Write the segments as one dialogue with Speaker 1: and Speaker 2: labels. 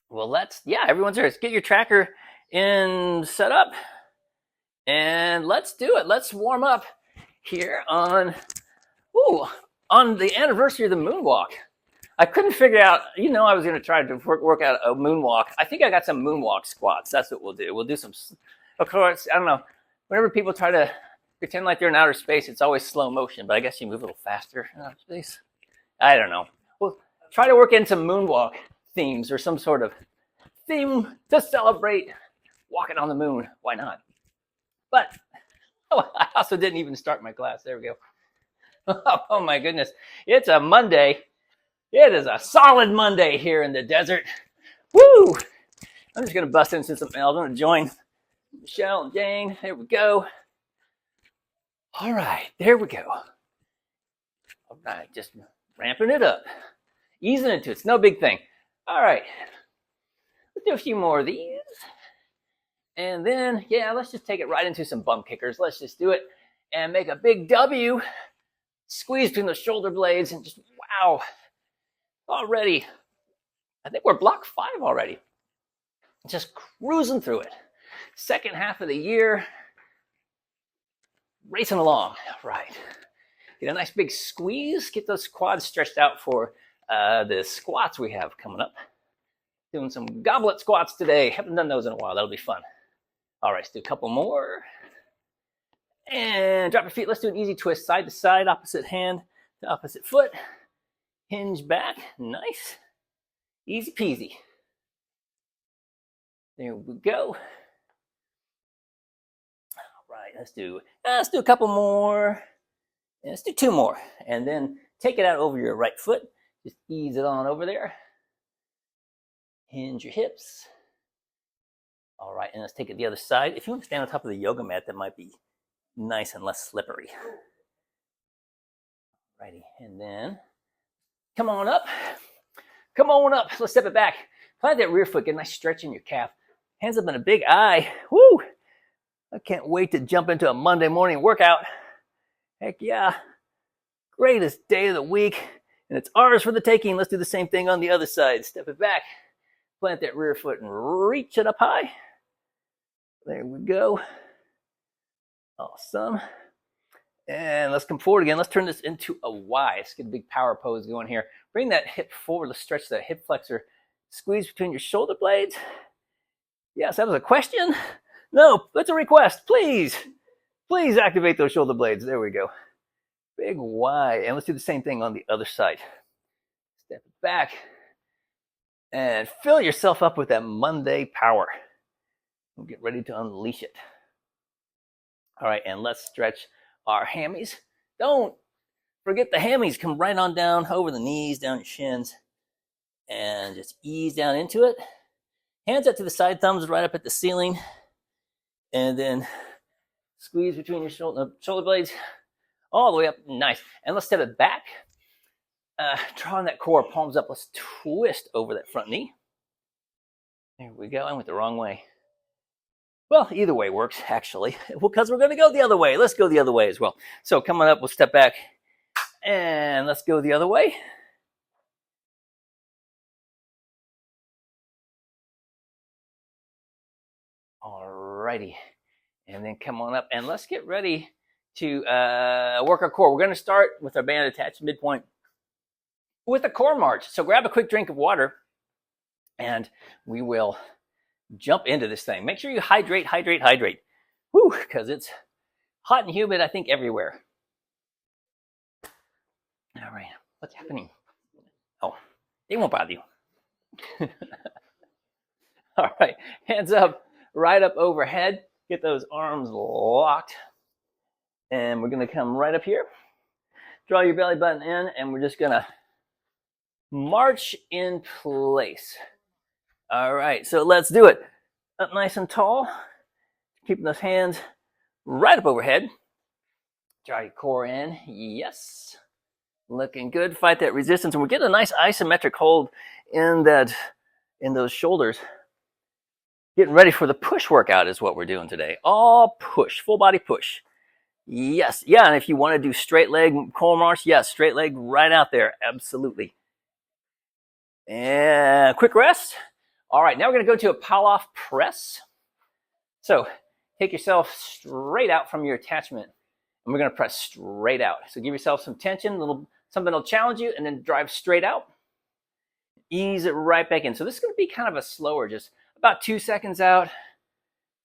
Speaker 1: Well, yeah, everyone's there. Let's get your tracker in set up and let's do it. Let's warm up here ooh, on the anniversary of the moonwalk. I couldn't figure out, I was going to try to work out a moonwalk. I think I got some moonwalk squats. That's what we'll do. We'll do some, of course, I don't know. Whenever people try to pretend like they're in outer space, it's always slow motion, but I guess you move a little faster in outer space. I don't know. We'll try to work in some moonwalk themes or some sort of theme to celebrate walking on the moon. Why not? But I also didn't even start my class. There we go. Oh my goodness. It's a Monday. It is a solid Monday here in the desert. Woo! I'm just going to bust into something else. I'm going to join Michelle and Jane. There we go. All right. There we go. All right. Just ramping it up. Easing into it. It's no big thing. All right. Let's do a few more of these. And then, yeah, let's just take it right into some bum kickers. Let's just do it and make a big W. Squeeze between the shoulder blades and just, wow. Already, I think we're block 5 already. Just cruising through it. Second half of the year, racing along. Right. Get a nice big squeeze. Get those quads stretched out for the squats we have coming up. Doing some goblet squats today. Haven't done those in a while. That'll be fun. All right, let's do a couple more. And drop your feet. Let's do an easy twist. Side to side, opposite hand to opposite foot. Hinge back. Nice. Easy peasy. There we go. All right, let's do a couple more. And let's do 2 more. And then take it out over your right foot. Just ease it on over there. Hinge your hips. All right, and let's take it the other side. If you want to stand on top of the yoga mat, that might be nice and less slippery. Righty, and then come on up. Come on up. Let's step it back. Plant that rear foot. Get a nice stretch in your calf. Hands up in a big eye. Woo! I can't wait to jump into a Monday morning workout. Heck yeah. Greatest day of the week. And it's ours for the taking. Let's do the same thing on the other side. Step it back. Plant that rear foot and reach it up high. There we go. Awesome. And let's come forward again. Let's turn this into a Y. Let's get a big power pose going here. Bring that hip forward. Let's stretch that hip flexor. Squeeze between your shoulder blades. Yes, that was a question. No, that's a request. Please, please activate those shoulder blades. There we go. Big Y. And let's do the same thing on the other side. Step it back. And fill yourself up with that Monday power. We'll get ready to unleash it. All right, and let's stretch our hammies. Don't forget the hammies. Come right on down over the knees, down your shins, and just ease down into it. Hands up to the side, thumbs right up at the ceiling, and then squeeze between your shoulder blades all the way up. Nice. And let's step it back. Draw on that core, palms up. Let's twist over that front knee. There we go. I went the wrong way. Well, either way works, actually, because we're going to go the other way. Let's go the other way as well. So coming up, we'll step back, and let's go the other way. All righty. And then come on up, and let's get ready to work our core. We're going to start with our band attached midpoint with a core march. So grab a quick drink of water, and we will jump into this thing. Make sure you hydrate. Woo, because it's hot and humid, I think, everywhere. All right, what's happening? Oh, they won't bother you. All right, hands up, right up overhead. Get those arms locked. And we're gonna come right up here. Draw your belly button in, and we're just gonna march in place. All right, so let's do it. Up nice and tall. Keeping those hands right up overhead. Draw your core in. Yes. Looking good. Fight that resistance. And we're getting a nice isometric hold in those shoulders. Getting ready for the push workout is what we're doing today. All push. Full body push. Yes. Yeah, and if you want to do straight leg core march, yes, straight leg right out there. Absolutely. And quick rest. All right, now we're gonna go to a Pallof press. So take yourself straight out from your attachment, and we're gonna press straight out. So give yourself some tension, a little something that'll challenge you, and then drive straight out. Ease it right back in. So this is gonna be kind of a slower, just about 2 seconds out,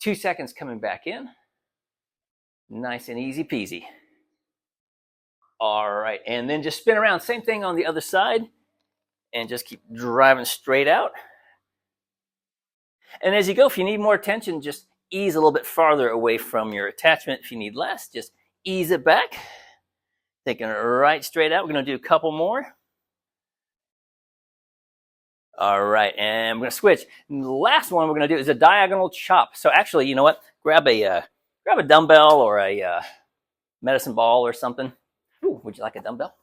Speaker 1: 2 seconds coming back in. Nice and easy peasy. All right, and then just spin around. Same thing on the other side, and just keep driving straight out. And as you go, if you need more tension, just ease a little bit farther away from your attachment. If you need less, just ease it back. Taking it right straight out. We're going to do a couple more. All right, and we're going to switch. And the last one we're going to do is a diagonal chop. So actually, you know what? Grab a dumbbell or a medicine ball or something. Ooh, would you like a dumbbell?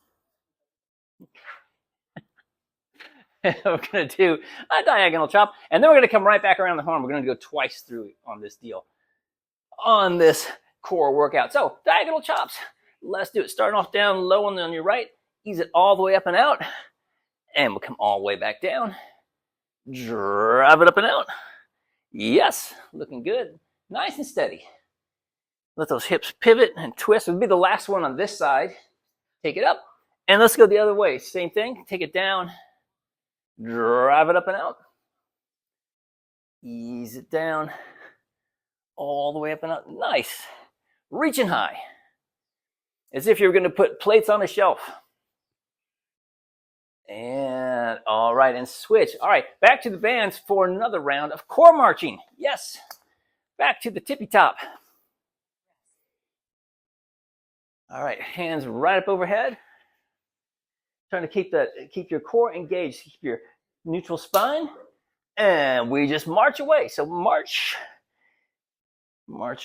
Speaker 1: We're going to do a diagonal chop, and then we're going to come right back around the horn. We're going to go twice through on this deal, on this core workout. So diagonal chops. Let's do it. Starting off down low on your right. Ease it all the way up and out. And we'll come all the way back down. Drive it up and out. Yes, looking good. Nice and steady. Let those hips pivot and twist. It'll be the last one on this side. Take it up. And let's go the other way. Same thing. Take it down. Drive it up and out. Ease it down. All the way up and out. Nice. Reaching high. As if you're going to put plates on a shelf. And all right, and switch. All right, back to the bands for another round of core marching. Yes, back to the tippy top. All right, hands right up overhead. Trying to keep your core engaged, keep your neutral spine, and we just march away. So march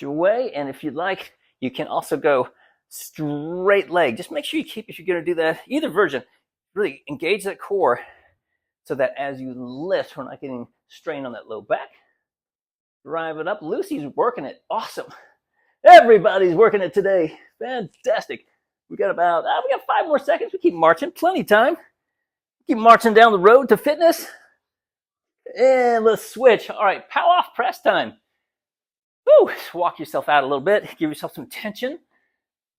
Speaker 1: away, and if you'd like, you can also go straight leg. Just make sure you keep, if you're going to do that, either version. Really engage that core so that as you lift, we're not getting strain on that low back. Drive it up. Lucy's working it. Awesome. Everybody's working it today. Fantastic. We got 5 more seconds. We keep marching. Plenty of time. Keep marching down the road to fitness. And let's switch. All right, Pallof press time. Woo! Walk yourself out a little bit. Give yourself some tension.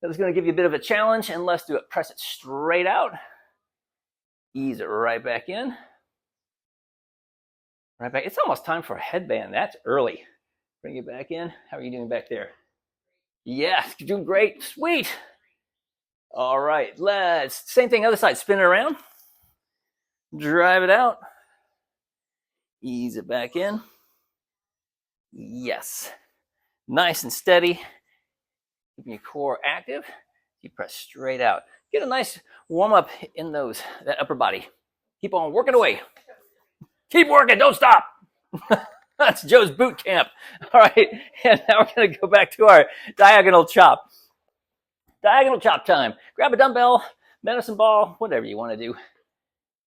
Speaker 1: That is going to give you a bit of a challenge. And let's do it. Press it straight out. Ease it right back in. Right back. It's almost time for a headband. That's early. Bring it back in. How are you doing back there? Yes, you're doing great. Sweet. All right. Same thing, other side. Spin it around. Drive it out. Ease it back in. Yes. Nice and steady. Keeping your core active. You press straight out. Get a nice warm up in that upper body. Keep on working away. Keep working. Don't stop. That's Joe's boot camp. All right. And now we're going to go back to our diagonal chop. Diagonal chop time. Grab a dumbbell, medicine ball, whatever you want to do.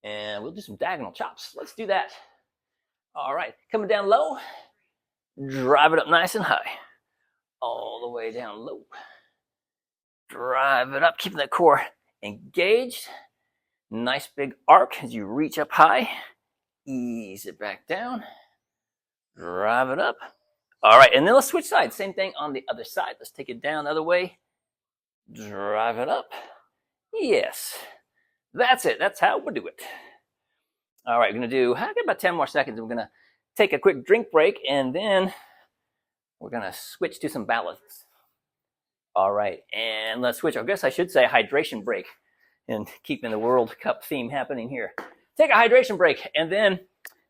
Speaker 1: And we'll do some diagonal chops. Let's do that. All right. Coming down low. Drive it up nice and high. All the way down low. Drive it up, keeping that core engaged. Nice big arc as you reach up high. Ease it back down. Drive it up. All right, and then let's switch sides. Same thing on the other side. Let's take it down the other way. Drive it up. Yes. That's it. That's how we do it. All right, we're going to do, I got about 10 more seconds. We're going to take a quick drink break, and then we're going to switch to some balance. All right, and let's switch. I guess I should say hydration break and keeping the World Cup theme happening here. Take a hydration break, and then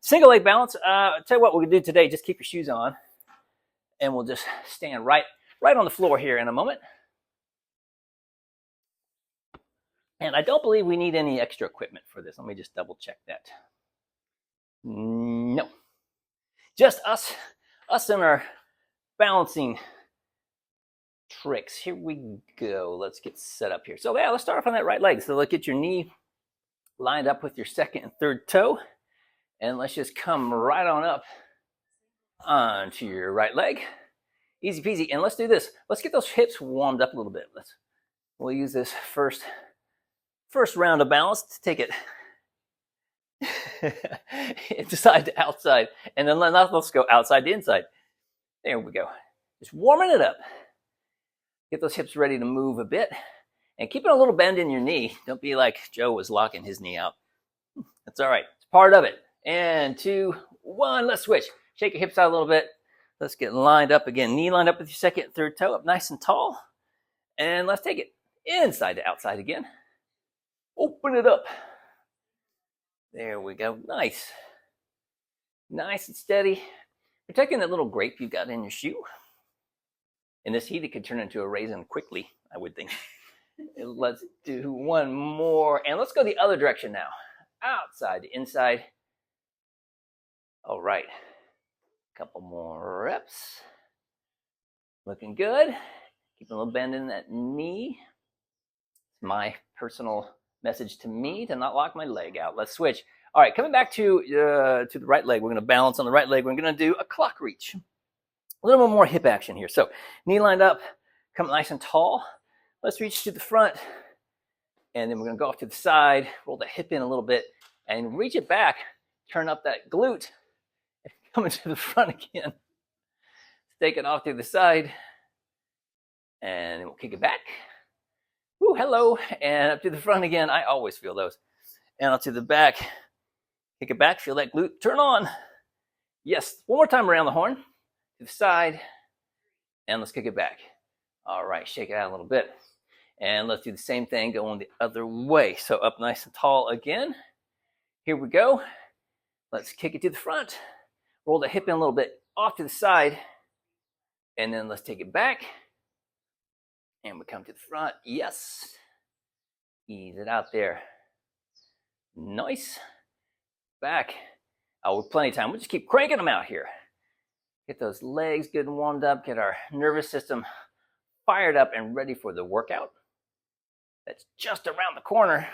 Speaker 1: single leg balance. I'll tell you what we're going to do today. Just keep your shoes on, and we'll just stand right on the floor here in a moment. And I don't believe we need any extra equipment for this. Let me just double check that. No. Just us and our balancing tricks. Here we go. Let's get set up here. So yeah, let's start off on that right leg. So let's get your knee lined up with your second and third toe. And let's just come right on up onto your right leg. Easy peasy. And let's do this. Let's get those hips warmed up a little bit. We'll use this first round of balance to take it inside to outside, and then let's go outside to inside. There we go. Just warming it up. Get those hips ready to move a bit, and keeping a little bend in your knee. Don't be like Joe was locking his knee out. That's all right. It's part of it. And 2, 1, let's switch. Shake your hips out a little bit. Let's get lined up again. Knee lined up with your second and third toe up nice and tall. And let's take it inside to outside again. Open it up. There we go. Nice. Nice and steady. Protecting that little grape you got in your shoe. In this heat, it could turn into a raisin quickly, I would think. Let's do one more. And let's go the other direction now. Outside to inside. All right. Couple more reps. Looking good. Keep a little bend in that knee. It's my personal message to me to not lock my leg out. Let's switch. All right, coming back to the right leg. We're going to balance on the right leg. We're going to do a clock reach. A little bit more hip action here. So knee lined up, come nice and tall. Let's reach to the front. And then we're going to go off to the side, roll the hip in a little bit, and reach it back. Turn up that glute. Coming to the front again. Take it off to the side. And we'll kick it back. Ooh, hello. And up to the front again. I always feel those. And up to the back. Kick it back. Feel that glute turn on. Yes. One more time around the horn. To the side. And let's kick it back. All right. Shake it out a little bit. And let's do the same thing going the other way. So up nice and tall again. Here we go. Let's kick it to the front. Roll the hip in a little bit off to the side. And then let's take it back. And we come to the front. Yes. Ease it out there. Nice. Back. Oh, with plenty of time. We'll just keep cranking them out here. Get those legs good and warmed up. Get our nervous system fired up and ready for the workout. That's just around the corner.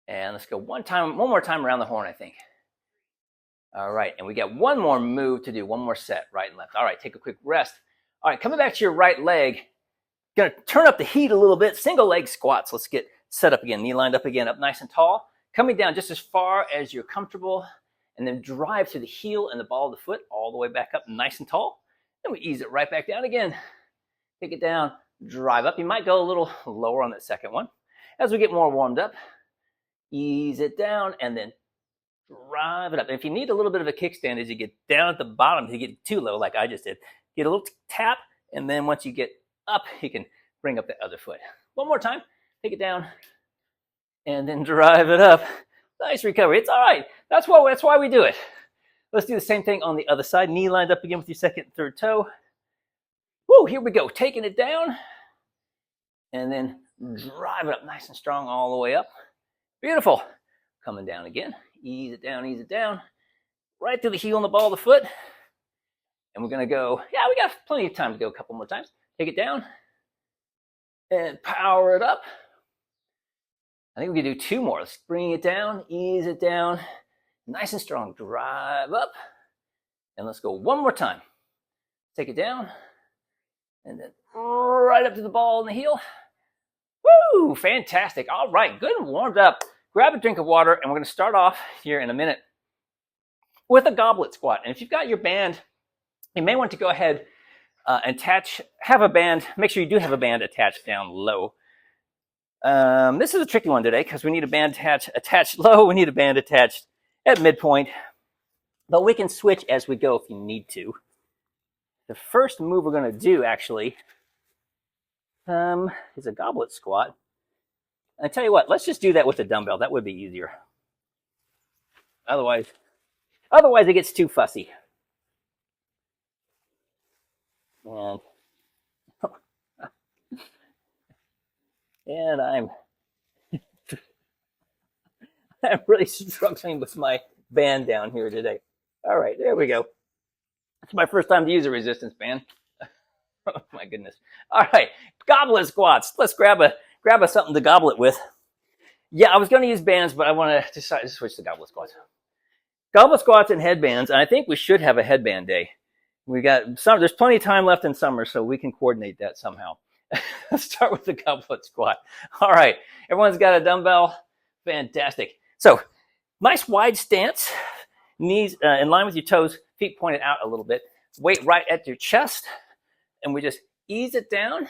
Speaker 1: And let's go one more time around the horn, I think. All right, and we got one more move to do, one more set, right and left. All right, take a quick rest. All right, coming back to your right leg. Gonna turn up the heat a little bit. Single leg squats. Let's get set up again. Knee lined up again, up nice and tall. Coming down just as far as you're comfortable. And then drive to the heel and the ball of the foot all the way back up nice and tall. Then we ease it right back down again. Take it down, drive up. You might go a little lower on that second one. As we get more warmed up, ease it down and then drive it up. And if you need a little bit of a kickstand as you get down at the bottom, if you get too low like I just did, get a little tap, and then once you get up, you can bring up the other foot. One more time, take it down, and then drive it up. Nice recovery. It's all right. That's why we do it. Let's do the same thing on the other side. Knee lined up again with your second and third toe. Woo, here we go. Taking it down, and then drive it up nice and strong all the way up. Beautiful. Coming down again. Ease it down, right to the heel and the ball of the foot. And we're going to go, yeah, we got plenty of time to go a couple more times. Take it down and power it up. I think we can do 2 more. Let's bring it down, ease it down, nice and strong. Drive up. And let's go one more time. Take it down and then right up to the ball and the heel. Woo, fantastic. All right, good and warmed up. Grab a drink of water, and we're going to start off here in a minute with a goblet squat. And if you've got your band, you may want to go ahead and have a band. Make sure you do have a band attached down low. This is a tricky one today because we need a band attached low. We need a band attached at midpoint. But we can switch as we go if you need to. The first move we're going to do, actually, is a goblet squat. I tell you what, let's just do that with a dumbbell. That would be easier. Otherwise it gets too fussy. And I'm really struggling with my band down here today. All right, there we go. It's my first time to use a resistance band. Oh my goodness. All right, goblet squats. Let's grab a something to goblet with. Yeah, I was going to use bands, but I want to decide to switch to goblet squats. Goblet squats and headbands, and I think we should have a headband day. There's plenty of time left in summer, so we can coordinate that somehow. Let's start with the goblet squat. All right, everyone's got a dumbbell. Fantastic. So Nice wide stance, knees in line with your toes, feet pointed out a little bit. Weight right at your chest, and we just ease it down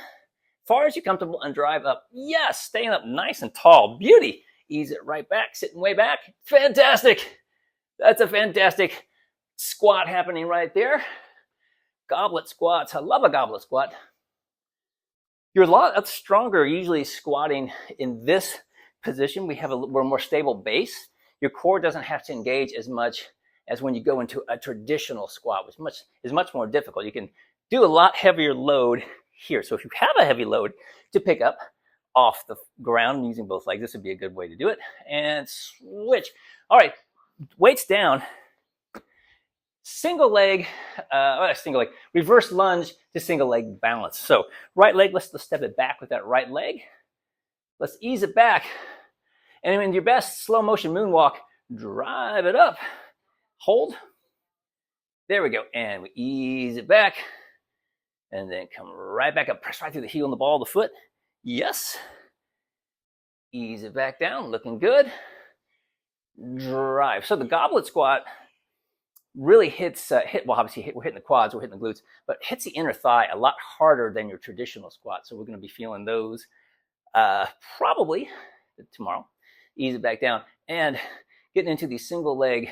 Speaker 1: far as you're comfortable and drive up. Yes, staying up nice and tall. Beauty. Ease it right back, sitting way back. Fantastic. That's a fantastic squat happening right there. Goblet squats. I love a goblet squat. You're a lot stronger usually squatting in this position. We're a more stable base. Your core doesn't have to engage as much as when you go into a traditional squat, which is much more difficult. You can do a lot heavier load here. So if you have a heavy load to pick up off the ground using both legs, this would be a good way to do it. And switch. All right, weights down. Single leg, reverse lunge to single leg balance. So right leg, let's step it back with that right leg. Let's ease it back. And in your best slow motion moonwalk, drive it up. Hold. There we go. And we ease it back. And then come right back up. Press right through the heel and the ball of the foot. Yes. Ease it back down. Looking good. Drive. So the goblet squat really hits, obviously we're hitting the quads, we're hitting the glutes, but hits the inner thigh a lot harder than your traditional squat. So we're going to be feeling those probably tomorrow. Ease it back down. And getting into these single leg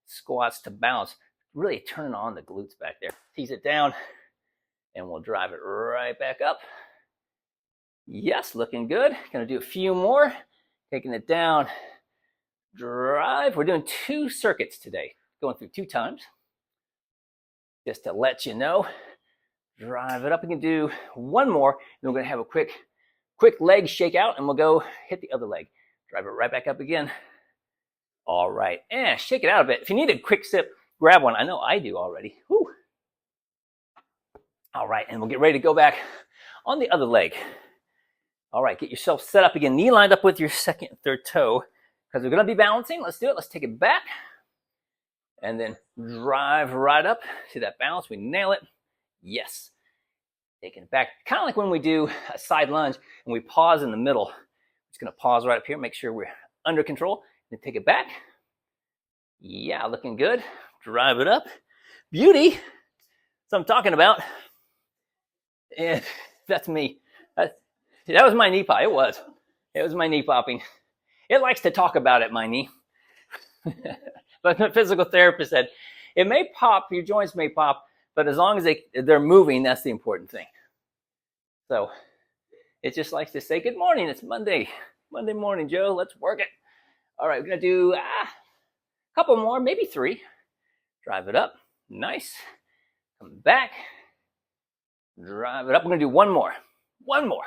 Speaker 1: squats to bounce, really turning on the glutes back there. Tease it down, and we'll drive it right back up. Yes, looking good. Gonna do a few more. Taking it down, drive. We're doing 2 circuits today, going through 2 times. Just to let you know, drive it up. We can do 1 more, then we're gonna have a quick leg shake out, and we'll go hit the other leg. Drive it right back up again. All right, and shake it out a bit. If you need a quick sip, grab one. I know I do already. Whew. All right, and we'll get ready to go back on the other leg. All right, get yourself set up again. Knee lined up with your second and third toe, because we're going to be balancing. Let's do it. Let's take it back. And then drive right up. See that balance? We nail it. Yes. Taking it back. Kind of like when we do a side lunge and we pause in the middle. Just going to pause right up here. Make sure we're under control. Then take it back. Yeah, looking good. Drive it up. Beauty. That's what I'm talking about. And that's me. That was my knee pop. It was my knee popping. It likes to talk about it, my knee. But the physical therapist said, it may pop, your joints may pop, but as long as they're moving, that's the important thing. So it just likes to say, good morning, it's Monday. Monday morning, Joe, let's work it. All right, we're going to do a couple more, maybe 3. Drive it up. Nice. Come back. Drive it up. We're going to do 1 more. 1 more.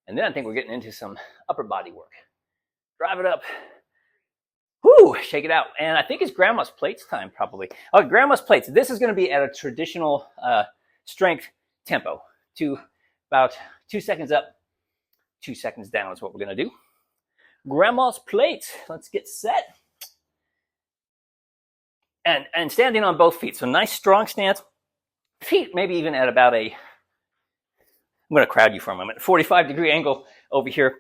Speaker 1: And then I think we're getting into some upper body work. Drive it up. Whoo, shake it out. And I think it's grandma's plates time probably. Oh, grandma's plates. This is going to be at a traditional strength tempo. About 2 seconds up, 2 seconds down is what we're going to do. Grandma's plates. Let's get set. And standing on both feet. So nice strong stance. Feet maybe even at about I'm going to crowd you for a moment. 45-degree angle over here.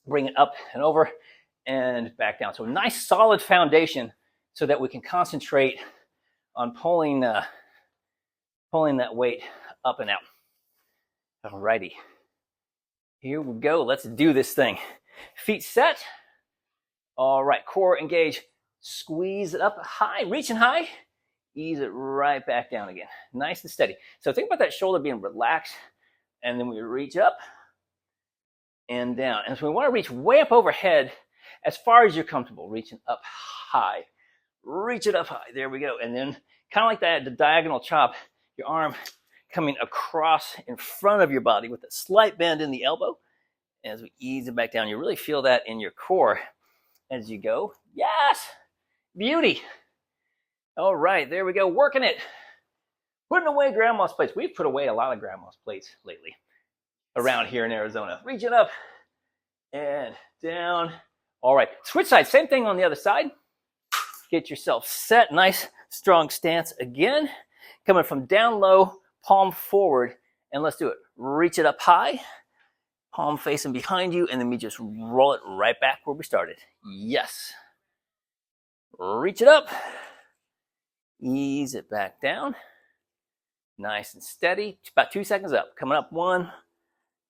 Speaker 1: Bring it up and over and back down. So nice solid foundation so that we can concentrate on pulling that weight up and out. Alrighty. Here we go. Let's do this thing. Feet set. All right. Core engage. Squeeze it up high. Reaching high. Ease it right back down again. Nice and steady. So think about that shoulder being relaxed. And then we reach up and down. And so we want to reach way up overhead as far as you're comfortable. Reaching up high. Reach it up high. There we go. And then kind of like that, the diagonal chop, your arm coming across in front of your body with a slight bend in the elbow. As we ease it back down, you really feel that in your core as you go. Yes! Beauty! All right, there we go. Working it. Putting away grandma's plates. We've put away a lot of grandma's plates lately around here in Arizona. Reach it up and down. All right, switch sides. Same thing on the other side. Get yourself set. Nice, strong stance again. Coming from down low, palm forward, and let's do it. Reach it up high, palm facing behind you, and then we just roll it right back where we started. Yes. Reach it up. Ease it back down. Nice and steady. About 2 seconds up. Coming up, 1,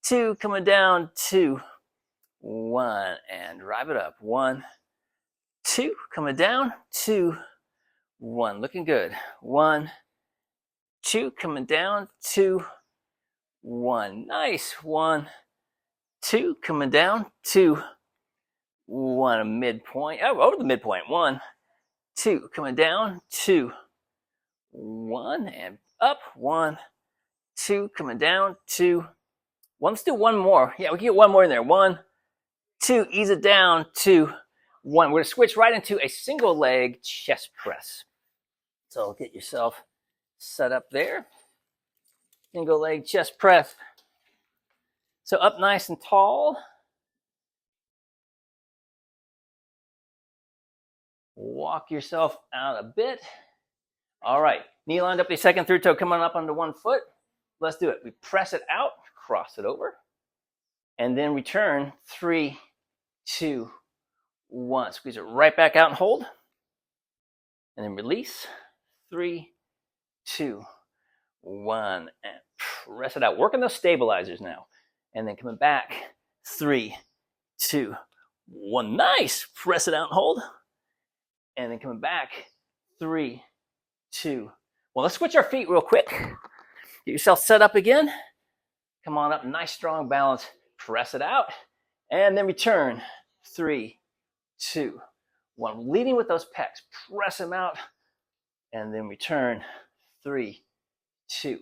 Speaker 1: 2. Coming down, 2, 1. And drive it up. 1, 2. Coming down, 2, 1. Looking good. 1, 2. Coming down, 2, 1. Nice. 1, 2. Coming down, 2, 1. A midpoint. Oh, over the midpoint. 1, 2. Coming down, 2, 1. And up. 1, 2. Coming down, 2, 1. Let's do one more. Yeah, we can get one more in there. 1, 2. Ease it down. 2, 1. We're going to switch right into a single leg chest press. So get yourself set up there. Single leg chest press. So up nice and tall. Walk yourself out a bit. All right. Knee lined up, the second, third toe coming up onto one foot. Let's do it. We press it out, cross it over, and then return. 3, 2, 1. Squeeze it right back out and hold. And then release. 3, 2, 1. And press it out. Working those stabilizers now. And then coming back. 3, 2, 1. Nice. Press it out and hold. And then coming back. 3, 2, 1. Let's switch our feet real quick. Get yourself set up again. Come on up. Nice, strong balance. Press it out. And then return. 3, 2, 1. Leading with those pecs. Press them out. And then return. 3, 2,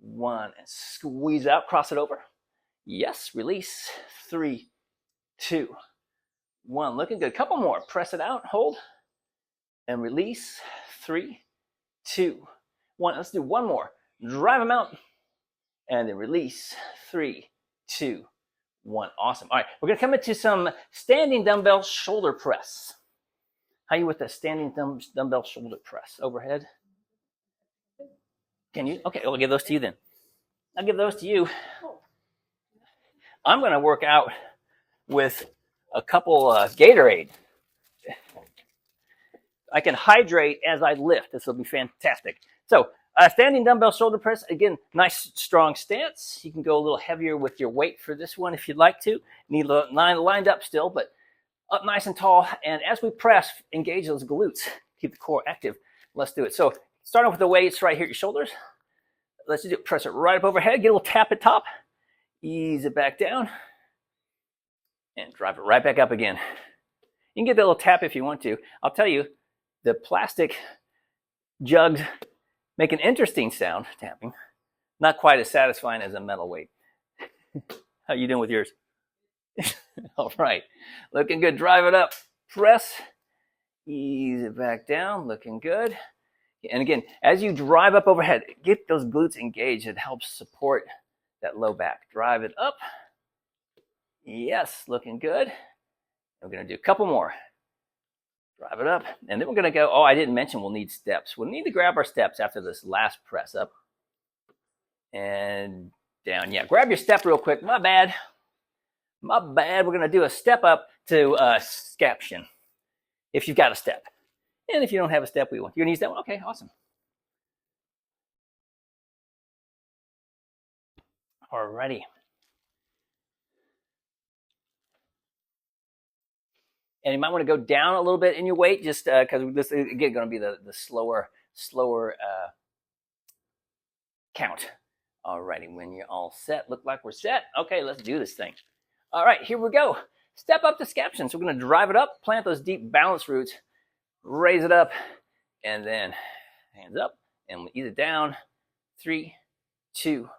Speaker 1: 1. And squeeze out. Cross it over. Yes. Release. 3, 2, 1. Looking good. Couple more. Press it out. Hold. And release. 3, 2, 1. Let's do one more. Drive them out. And then release. 3, 2, 1. Awesome. All right. We're going to come into some standing dumbbell shoulder press. How are you with the standing dumbbell shoulder press? Overhead? Can you? Okay. I'll give those to you then. I'll give those to you. I'm going to work out with a couple Gatorade. I can hydrate as I lift. This will be fantastic. So, standing dumbbell shoulder press. Again, nice strong stance. You can go a little heavier with your weight for this one if you'd like to. Need lined up still, but up nice and tall. And as we press, engage those glutes. Keep the core active. Let's do it. So, starting with the weights right here at your shoulders. Let's do it. Press it right up overhead. Get a little tap at top. Ease it back down. And drive it right back up again. You can get that little tap if you want to. I'll tell you, the plastic jugs make an interesting sound, tapping. Not quite as satisfying as a metal weight. How you doing with yours? All right. Looking good. Drive it up. Press. Ease it back down. Looking good. And again, as you drive up overhead, get those glutes engaged. It helps support that low back. Drive it up. Yes. Looking good. We're going to do a couple more. Drive it up. And then we're going to go, I didn't mention we'll need steps. We'll need to grab our steps after this last press up. And down. Yeah, grab your step real quick. My bad. My bad. We're going to do a step up to scaption. If you've got a step. And if you don't have a step, you're going to use that one? Okay, awesome. Alrighty. And you might want to go down a little bit in your weight just because this is, again, going to be the slower count. Alrighty, when you're all set, look like we're set. Okay, let's do this thing. All right, here we go. Step up to scaption. So we're going to drive it up, plant those deep balance roots, raise it up, and then hands up, and we'll ease it down. 3, 2,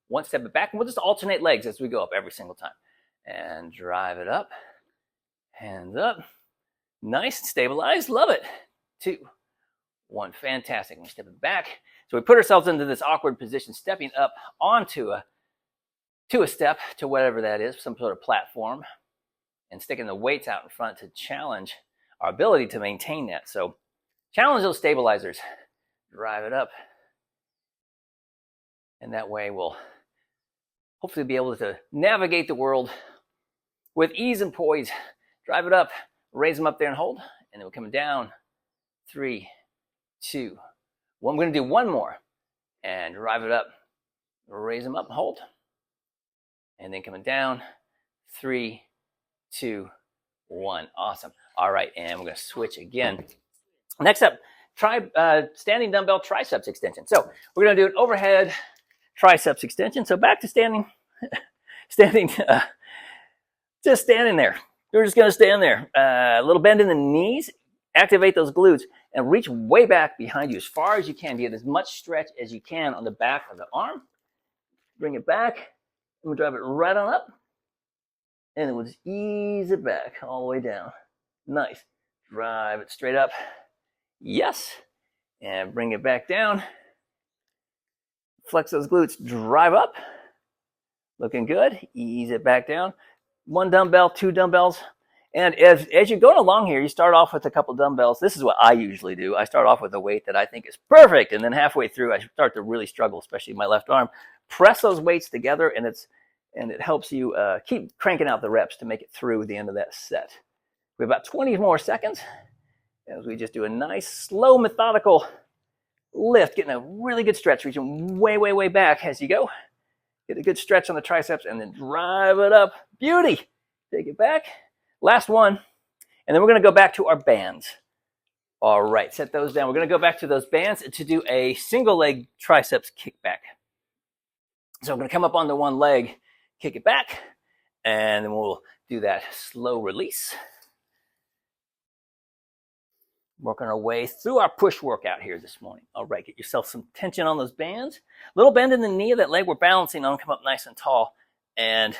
Speaker 1: 1. Step it back, and we'll just alternate legs as we go up every single time. And drive it up. Hands up. Nice, stabilized, love it. 2, 1, fantastic. We step it back. So we put ourselves into this awkward position, stepping up onto a step, to whatever that is, some sort of platform, and sticking the weights out in front to challenge our ability to maintain that. So challenge those stabilizers. Drive it up. And that way we'll hopefully be able to navigate the world with ease and poise. Drive it up, raise them up there and hold, and then we're coming down, 3, 2, 1. We're going to do one more and drive it up. Raise them up, hold. And then coming down, 3, 2, 1. Awesome. All right, and we're going to switch again. Next up, try standing dumbbell triceps extension. So we're going to do an overhead triceps extension. So back to standing, just standing there. You're just going to stand there. A little bend in the knees, activate those glutes, and reach way back behind you as far as you can to get as much stretch as you can on the back of the arm. Bring it back, and we'll drive it right on up, and then we'll just ease it back all the way down. Nice. Drive it straight up. Yes. And bring it back down. Flex those glutes, drive up. Looking good. Ease it back down. 1 dumbbell, 2 dumbbells. And as you're going along here, you start off with a couple dumbbells. This is what I usually do. I start off with a weight that I think is perfect, and then halfway through, I start to really struggle, especially my left arm. Press those weights together, and it helps you keep cranking out the reps to make it through the end of that set. We have about 20 more seconds as we just do a nice, slow, methodical lift, getting a really good stretch, reaching way, way, way back as you go. Get a good stretch on the triceps, and then drive it up. Beauty. Take it back. Last one, and then we're going to go back to our bands. All right, set those down. We're going to go back to those bands to do a single leg triceps kickback. So I'm going to come up on the one leg, kick it back, and then we'll do that slow release. Working our way through our push workout here this morning. All right, get yourself some tension on those bands. Little bend in the knee of that leg we're balancing on. Come up nice and tall, and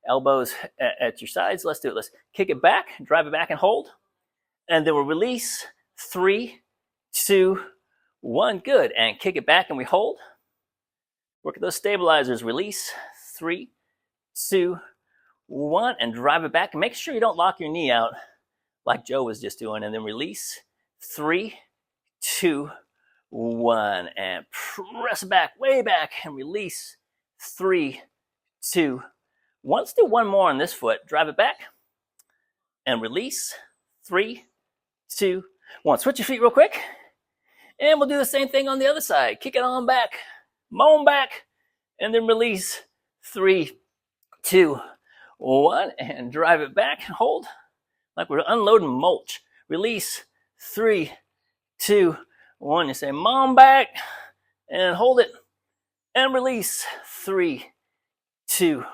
Speaker 1: elbows at your sides. Let's do it. Let's kick it back, drive it back and hold. And then we'll release. 3, 2, 1. Good. And kick it back and we hold. Work at those stabilizers. Release. 3, 2, 1. And drive it back. And make sure you don't lock your knee out like Joe was just doing. And then release. 3, 2, 1. And press back, way back. And release. 3, 2, 1. Let's do one more on this foot. Drive it back and release. 3, 2, 1. Switch your feet real quick. And we'll do the same thing on the other side. Kick it on back, moan back, and then release. 3, 2, 1. And drive it back and hold like we're unloading mulch. Release. 3, 2, 1. You say moan back and hold it and release. 3, 2,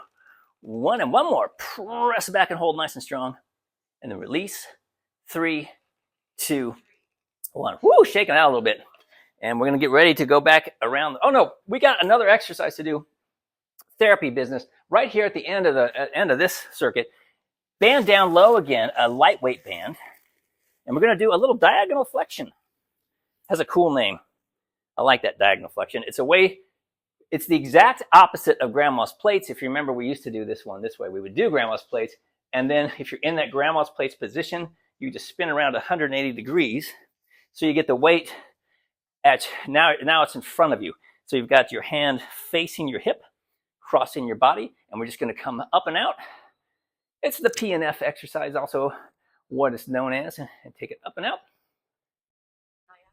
Speaker 1: 1. And one more. Press back and hold nice and strong. And then release. 3, 2, 1. Woo, shaking out a little bit. And we're going to get ready to go back around. Oh, no, we got another exercise to do. Therapy business right here at the end of this circuit. Band down low again, a lightweight band. And we're going to do a little diagonal flexion. Has a cool name. I like that diagonal flexion. It's the exact opposite of grandma's plates. If you remember, we used to do this one this way. We would do grandma's plates, and then if you're in that grandma's plates position, you just spin around 180 degrees. So you get the weight at, now it's in front of you. So you've got your hand facing your hip, crossing your body, and we're just going to come up and out. It's the PNF exercise, also what it's known as, and take it up and out.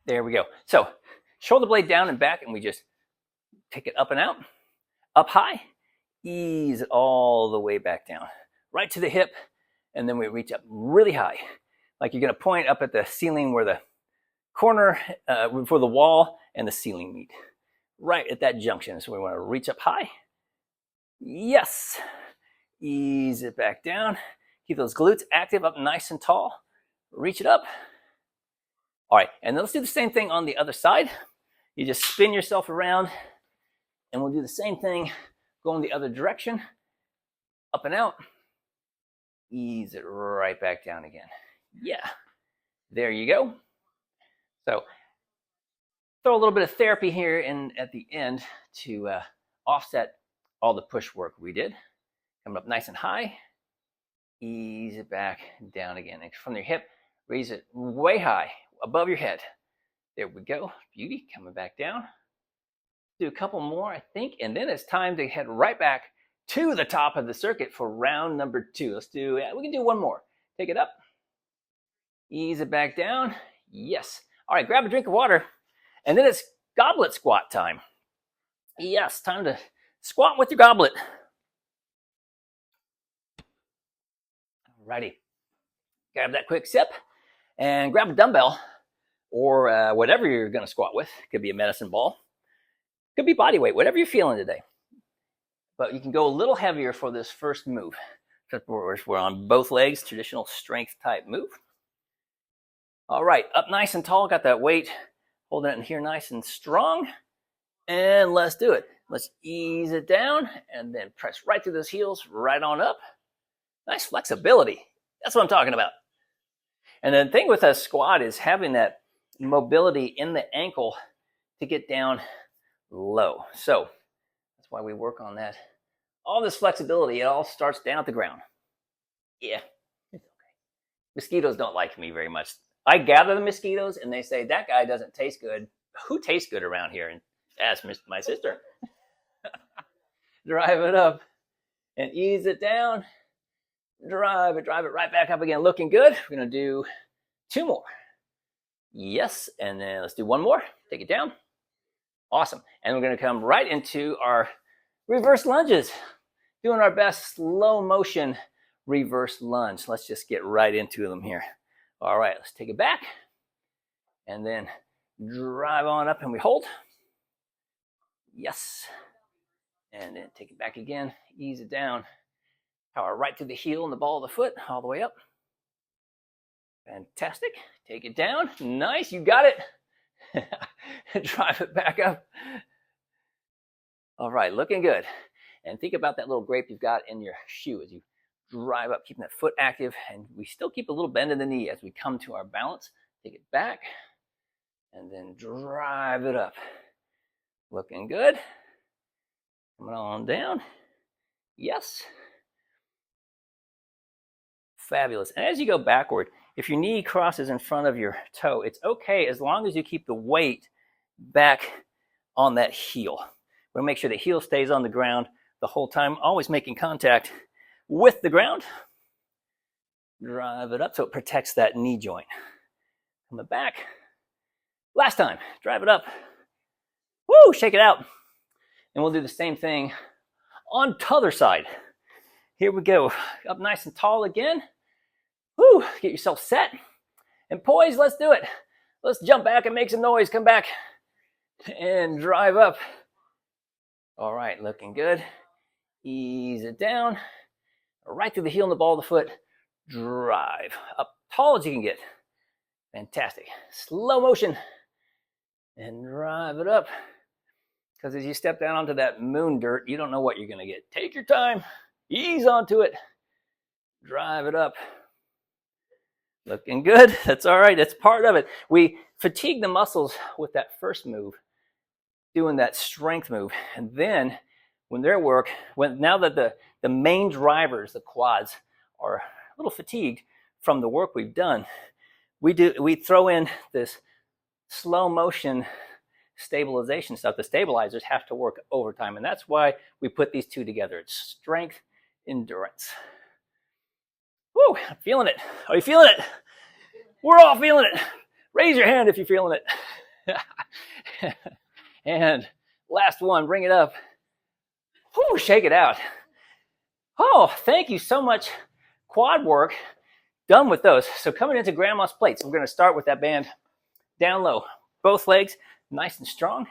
Speaker 1: There we go. So shoulder blade down and back, and we just take it up and out, up high, ease it all the way back down, right to the hip, and then we reach up really high. Like you're going to point up at the ceiling where the corner, for the wall and the ceiling meet. Right at that junction. So we want to reach up high. Yes. Ease it back down. Keep those glutes active, up nice and tall. Reach it up. All right, and then let's do the same thing on the other side. You just spin yourself around, and we'll do the same thing, go in the other direction, up and out. Ease it right back down again. Yeah, there you go. So throw a little bit of therapy here in at the end to offset all the push work we did. Coming up nice and high. Ease it back down again. And from your hip, raise it way high, above your head. There we go. Beauty. Coming back down. Do a couple more, I think, and then it's time to head right back to the top of the circuit for round number 2. We can do one more. Take it up. Ease it back down. Yes. All right, grab a drink of water, and then it's goblet squat time. Yes, time to squat with your goblet. Alrighty, grab that quick sip, and grab a dumbbell, or whatever you're gonna squat with. Could be a medicine ball, could be body weight, whatever you're feeling today. But you can go a little heavier for this first move. We're on both legs, traditional strength type move. All right, up nice and tall, got that weight, holding it in here nice and strong. And let's do it. Let's ease it down and then press right through those heels, right on up. Nice flexibility. That's what I'm talking about. And the thing with a squat is having that mobility in the ankle to get down low. So that's why we work on that. All this flexibility, it all starts down at the ground. Yeah, it's okay. Mosquitoes don't like me very much. I gather the mosquitoes and they say, that guy doesn't taste good. Who tastes good around here? And ask my sister. Drive it up and ease it down. Drive it right back up again. Looking good. We're going to do 2 more. Yes, and then let's do 1 more. Take it down. Awesome. And we're going to come right into our reverse lunges. Doing our best slow motion reverse lunge. Let's just get right into them here. All right, let's take it back. And then drive on up and we hold. Yes. And then take it back again. Ease it down. Power right through the heel and the ball of the foot, all the way up. Fantastic. Take it down. Nice, you got it. Drive it back up. All right, looking good. And think about that little grape you've got in your shoe as you drive up, keeping that foot active. And we still keep a little bend in the knee as we come to our balance. Take it back and then drive it up. Looking good. Coming on down. Yes. Fabulous. And as you go backward, if your knee crosses in front of your toe, it's okay as long as you keep the weight back on that heel. We want to make sure the heel stays on the ground the whole time, always making contact with the ground. Drive it up so it protects that knee joint. Coming back. Last time, drive it up. Woo, shake it out. And we'll do the same thing on the other side. Here we go. Up nice and tall again. Woo, get yourself set and poised. Let's do it. Let's jump back and make some noise. Come back and drive up. All right, looking good. Ease it down. Right through the heel and the ball of the foot. Drive up tall as you can get. Fantastic. Slow motion. And drive it up. Because as you step down onto that moon dirt, you don't know what you're going to get. Take your time. Ease onto it. Drive it up. Looking good. That's all right. That's part of it. We fatigue the muscles with that first move, doing that strength move. And then when their work, now that the main drivers, the quads, are a little fatigued from the work we've done, we throw in this slow motion stabilization stuff. The stabilizers have to work overtime, and that's why we put these two together. It's strength, endurance. Woo, I'm feeling it. Are you feeling it? We're all feeling it. Raise your hand if you're feeling it. And last one, bring it up. Woo, shake it out. Oh, thank you so much. Quad work done with those. So coming into grandma's plates, we're going to start with that band down low. Both legs nice and strong.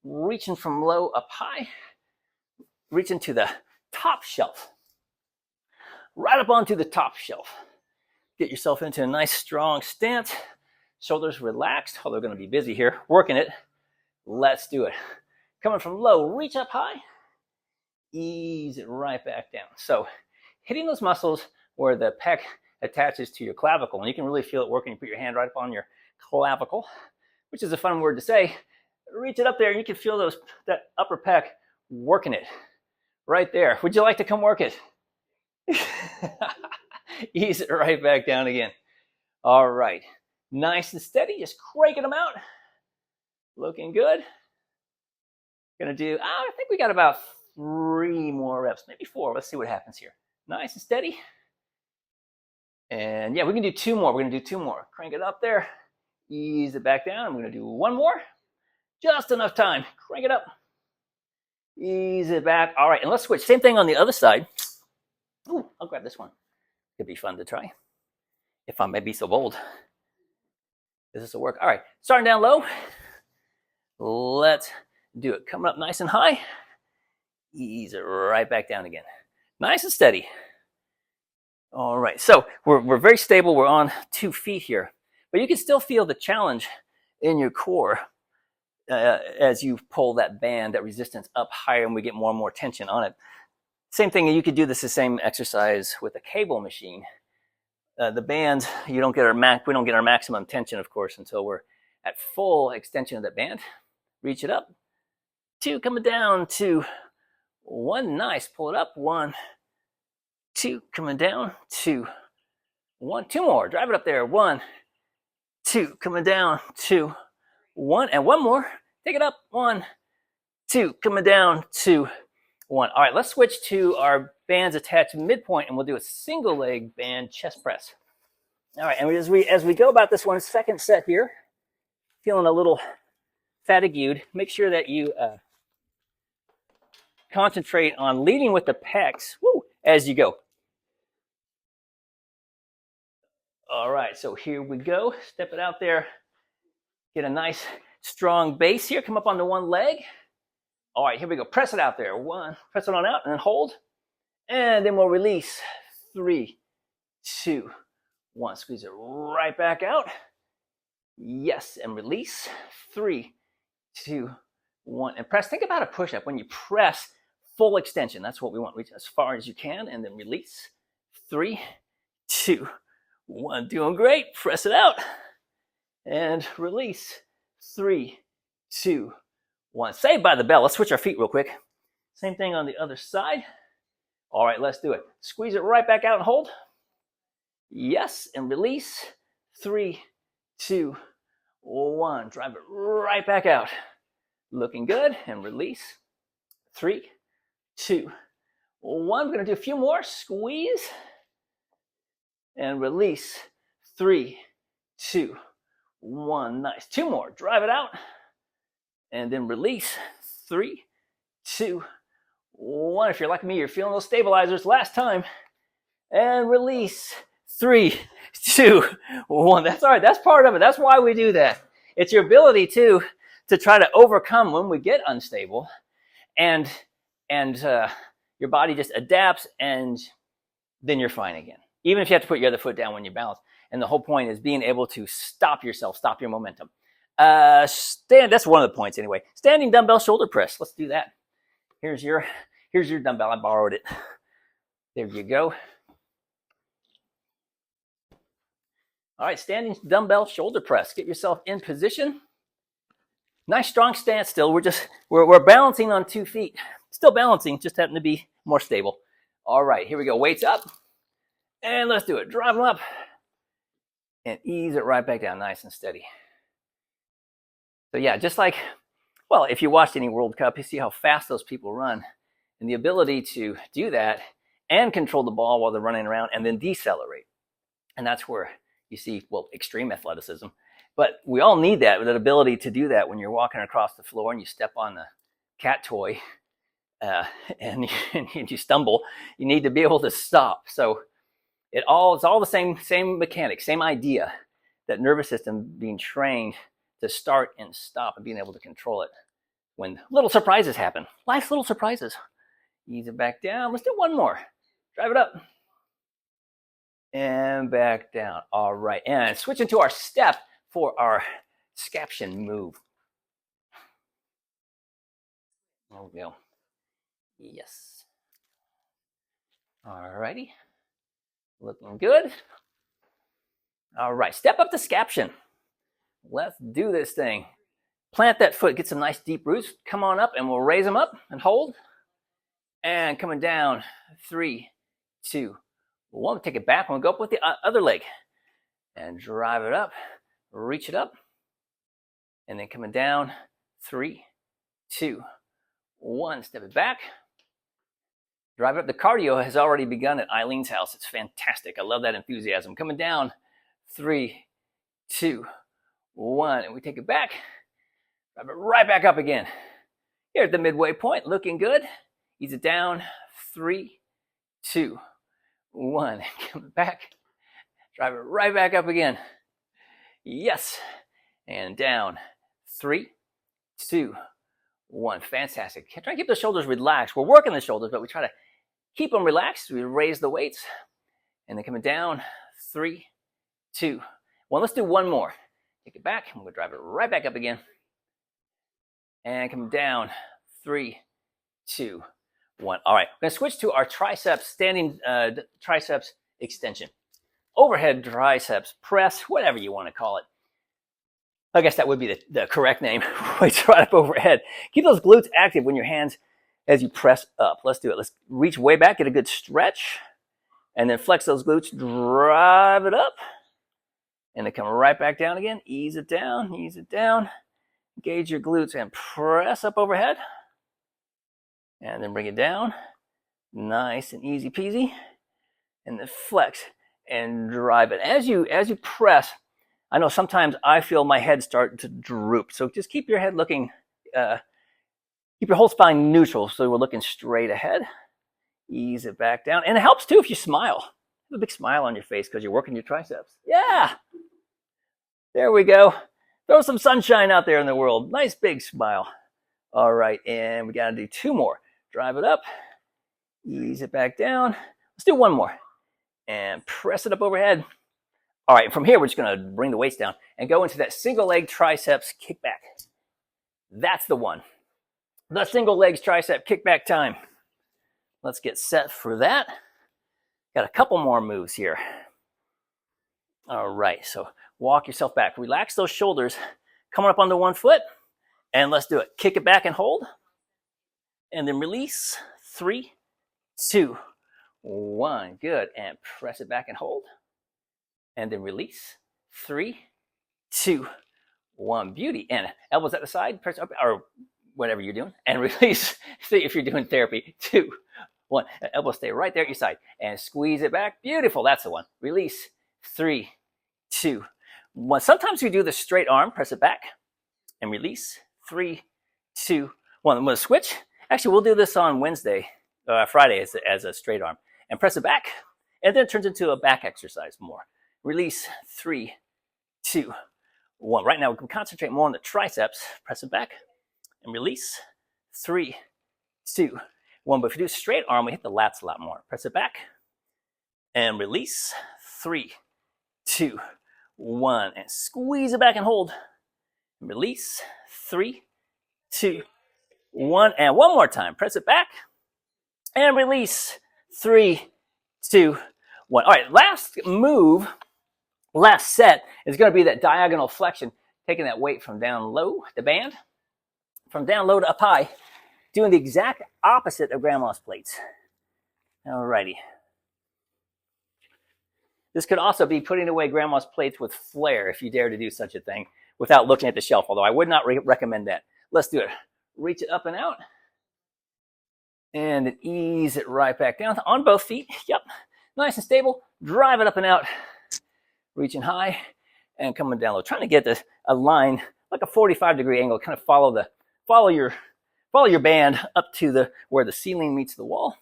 Speaker 1: Reaching from low up high. Reaching to the top shelf. Right up onto the top shelf. Get yourself into a nice strong stance. Shoulders relaxed. Oh, they're going to be busy here. Working it. Let's do it. Coming from low, reach up high. Ease it right back down. So hitting those muscles where the pec attaches to your clavicle. And you can really feel it working. You put your hand right up on your clavicle, which is a fun word to say. Reach it up there and you can feel that upper pec working it right there. Would you like to come work it? Ease it right back down again. All right. Nice and steady. Just cranking them out. Looking good. Gonna do, I think we got about 3 more reps, maybe 4. Let's see what happens here. Nice and steady. And yeah, we can do 2 more. We're gonna do 2 more. Crank it up there. Ease it back down. I'm going to do one more. Just enough time. Crank it up. Ease it back. All right, and let's switch. Same thing on the other side. Ooh, I'll grab this one. Could be fun to try if I may be so bold. This will work. All right, starting down low. Let's do it. Coming up nice and high. Ease it right back down again. Nice and steady. All right, so we're very stable. We're on 2 feet here, but you can still feel the challenge in your core as you pull that band, that resistance up higher, and we get more and more tension on it. Same thing, you could do this the same exercise with a cable machine. The band, we don't get our maximum tension, of course, until we're at full extension of that band. Reach it up. 2, coming down. 2, 1, nice. Pull it up. 1, 2, coming down. 2, 1, 2 more. Drive it up there. 1, 2, coming down. 2, 1, and 1 more. Take it up. 1, 2, coming down. 2, 1. All right, let's switch to our bands attached midpoint, and we'll do a single leg band chest press. All right, and as we go about this one, second set here, feeling a little fatigued, make sure that you concentrate on leading with the pecs as you go. All right, so here we go. Step it out there. Get a nice strong base here. Come up onto one leg. All right, here we go. Press it out there. 1, press it on out and then hold. And then we'll release. 3, 2, 1. Squeeze it right back out. Yes, and release. 3, 2, 1. And press. Think about a push-up. When you press, full extension. That's what we want. Reach as far as you can and then release. 3, 2, 1. Doing great. Press it out. And release. 3, 2, 1. Saved by the bell. Let's switch our feet real quick. Same thing on the other side. All right, let's do it. Squeeze it right back out and hold. Yes, and release. 3, 2, 1. Drive it right back out. Looking good, and release. 3, 2, 1. We're going to do a few more. Squeeze and release. 3, 2, 1. Nice. 2 more. Drive it out and then release. 3, 2, 1. If you're like me, you're feeling those stabilizers last time. And release. 3, 2, 1. That's all right. That's part of it. That's why we do that. It's your ability to try to overcome when we get unstable, and your body just adapts, and then you're fine again. Even if you have to put your other foot down when you balance. And the whole point is being able to stop yourself, stop your momentum. That's one of the points anyway. Standing dumbbell shoulder press. Let's do that. Here's your dumbbell. I borrowed it. There you go. All right, standing dumbbell shoulder press. Get yourself in position. Nice strong stance still. We're balancing on 2 feet. Still balancing, just happen to be more stable. All right, here we go. Weights up. And let's do it. Drive them up. And ease it right back down, nice and steady. So yeah, just like, well, if you watched any World Cup, you see how fast those people run. And the ability to do that and control the ball while they're running around and then decelerate. And that's where you see, well, extreme athleticism. But we all need that ability to do that when you're walking across the floor and you step on the cat toy and you stumble. You need to be able to stop. So it's all the same mechanics, same idea, that nervous system being trained to start and stop and being able to control it when little surprises happen. Life's little surprises. Ease it back down. Let's do one more. Drive it up. And back down. All right. And switch into our step for our scaption move. There we go. Yes. All righty. Looking good. All right. Step up to scaption. Let's do this thing. Plant that foot. Get some nice deep roots. Come on up and we'll raise them up and hold. And coming down. 3, 2, 1. Take it back. We'll go up with the other leg. And drive it up. Reach it up. And then coming down. 3, 2, 1. Step it back. Drive it up. The cardio has already begun at Eileen's house. It's fantastic. I love that enthusiasm. Coming down. 3, 2, 1, and we take it back, drive it right back up again. Here at the midway point, looking good. Ease it down, 3, 2, 1, come back, drive it right back up again. Yes, and down, 3, 2, 1, fantastic. Try to keep the shoulders relaxed. We're working the shoulders, but we try to keep them relaxed. We raise the weights, and then coming down, 3, 2, 1. Let's do one more. Take it back, and we'll drive it right back up again. And come down, 3, 2, 1. All right, we're gonna switch to our triceps, standing triceps extension. Overhead triceps press, whatever you wanna call it. I guess that would be the correct name. Weights right up overhead. Keep those glutes active when your hands, as you press up. Let's do it. Let's reach way back, get a good stretch, and then flex those glutes, drive it up, and then come right back down again. Ease it down, engage your glutes and press up overhead, and then bring it down. Nice and easy peasy, and then flex and drive it. As you press, I know sometimes I feel my head start to droop, so just keep your head looking, keep your whole spine neutral so we're looking straight ahead. Ease it back down, and it helps too if you smile. Have a big smile on your face because you're working your triceps. Yeah, there we go. Throw some sunshine out there in the world. Nice big smile. All right, and we got to do 2 more. Drive it up, ease it back down. Let's do 1 more, and press it up overhead. All right, from here, we're just gonna bring the weights down and go into that single leg triceps kickback. That's the one. The single legs tricep kickback time. Let's get set for that. Got a couple more moves here. All right, so walk yourself back. Relax those shoulders, coming up onto one foot, and let's do it. Kick it back and hold, and then release. 3, 2, 1. Good, and press it back and hold, and then release. 3, 2, 1. Beauty, and elbows at the side, press up, or whatever you're doing, and release. See if you're doing therapy. 2, 1. Elbows stay right there at your side, and squeeze it back. Beautiful, that's the one. Release. 3, 2, 1. Sometimes we do the straight arm, press it back, and release. 3, 2, 1. I'm going to switch. Actually, we'll do this on Friday as a straight arm, and press it back, and then it turns into a back exercise more. Release. 3, 2, 1. Right now, we can concentrate more on the triceps. Press it back, and release. 3, 2, 1. But if you do straight arm, we hit the lats a lot more. Press it back, and release. 3, 2, 1. And squeeze it back and hold. And release. 3, 2, 1. And one more time. Press it back, and release. 3, 2, 1. All right, last move, last set is going to be that diagonal flexion, taking that weight from down low, the band, from down low to up high, doing the exact opposite of grandma's plates. All righty. This could also be putting away grandma's plates with flair if you dare to do such a thing without looking at the shelf, although I would not recommend that. Let's do it. Reach it up and out, and then ease it right back down on both feet. Yep, nice and stable. Drive it up and out, reaching high and coming down low. Trying to get a line like a 45-degree angle. Kind of follow your band up to where the ceiling meets the wall.